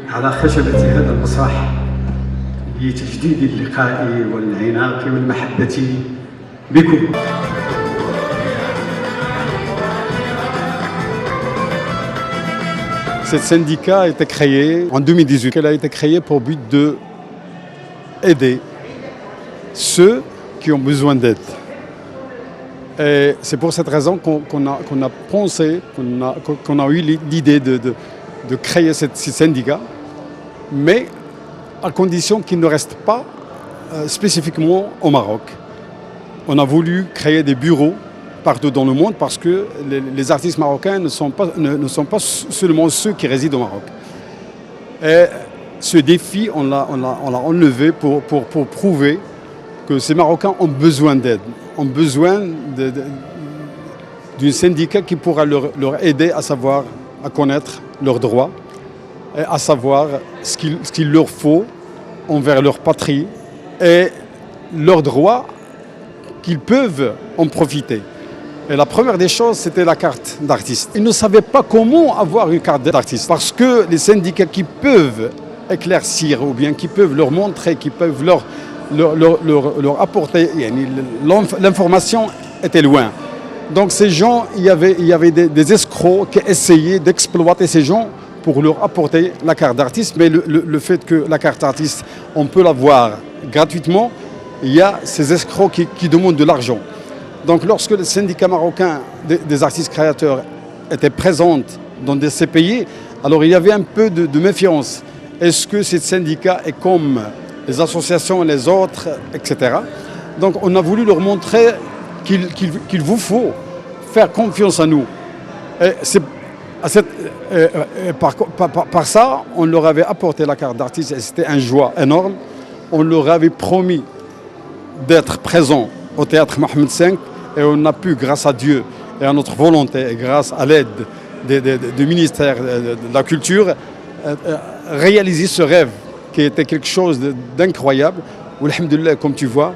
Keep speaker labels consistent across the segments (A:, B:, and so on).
A: على خشبة هذا المسرح لتجديد اللقاء والعناق والمحبة بكم.
B: Ce syndicat a été créé en 2018. Il a été créé pour but d'aider ceux qui ont besoin d'aide. Et c'est pour cette raison qu'on a pensé, qu'on a eu l'idée de créer ce syndicat, mais à condition qu'il ne reste pas spécifiquement au Maroc. On a voulu créer des bureaux partout dans le monde parce que les artistes marocains ne sont pas seulement ceux qui résident au Maroc. Et ce défi, on l'a enlevé pour prouver que ces Marocains ont besoin d'aide, ont besoin d'un syndicat qui pourra leur aider à connaître leurs droits, et à savoir ce qu'il leur faut envers leur patrie et leurs droits qu'ils peuvent en profiter. Et la première des choses, c'était la carte d'artiste. Ils ne savaient pas comment avoir une carte d'artiste parce que les syndicats qui peuvent éclaircir ou bien qui peuvent leur montrer, qui peuvent leur apporter, l'information était loin. Donc ces gens, il y avait des escrocs qui essayaient d'exploiter ces gens pour leur apporter la carte d'artiste. Mais le fait que la carte d'artiste, on peut l'avoir gratuitement, il y a ces escrocs qui demandent de l'argent. Donc lorsque le syndicat marocain des artistes créateurs était présent dans ces pays, alors il y avait un peu de méfiance. Est-ce que ce syndicat est comme les associations et les autres, etc. Donc on a voulu leur montrer qu'il vous faut faire confiance à nous. Et par ça, on leur avait apporté la carte d'artiste et c'était une joie énorme. On leur avait promis d'être présents au théâtre Mohamed V et on a pu, grâce à Dieu et à notre volonté et grâce à l'aide du ministère de la Culture, réaliser ce rêve qui était quelque chose d'incroyable. Alhamdoulilah, comme tu vois,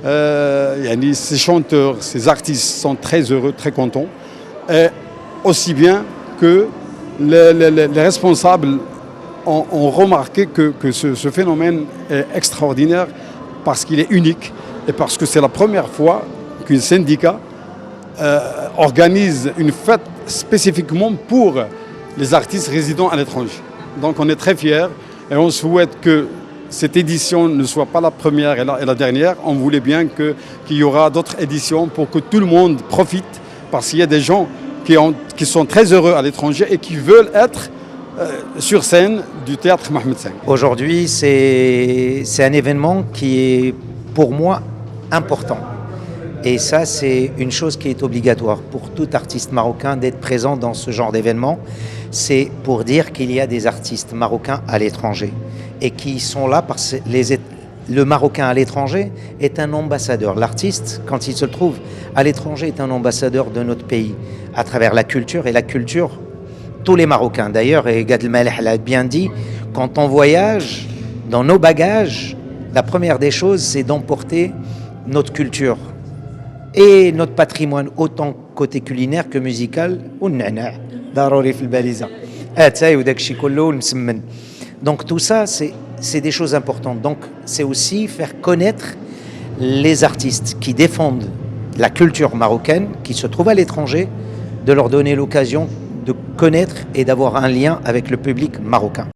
B: ces chanteurs, ces artistes sont très heureux, très contents. Et aussi bien que les responsables ont remarqué que ce phénomène est extraordinaire parce qu'il est unique et parce que c'est la première fois qu'un syndicat organise une fête spécifiquement pour les artistes résidant à l'étranger. Donc on est très fiers et on souhaite que cette édition ne soit pas la première et la dernière. On voulait bien qu'il y aura d'autres éditions pour que tout le monde profite parce qu'il y a des gens qui sont très heureux à l'étranger et qui veulent être sur scène du théâtre Mohamed V.
C: Aujourd'hui, c'est un événement qui est pour moi important. Et ça, c'est une chose qui est obligatoire pour tout artiste marocain d'être présent dans ce genre d'événement. C'est pour dire qu'il y a des artistes marocains à l'étranger et qui sont là parce que le Marocain à l'étranger est un ambassadeur. L'artiste, quand il se trouve à l'étranger, est un ambassadeur de notre pays à travers la culture. Et la culture, tous les Marocains d'ailleurs, et Gad Elmaleh l'a bien dit, quand on voyage, dans nos bagages, la première des choses, c'est d'emporter notre culture et notre patrimoine, autant côté culinaire que musical. Donc tout ça, c'est des choses importantes. Donc c'est aussi faire connaître les artistes qui défendent la culture marocaine, qui se trouvent à l'étranger, de leur donner l'occasion de connaître et d'avoir un lien avec le public marocain.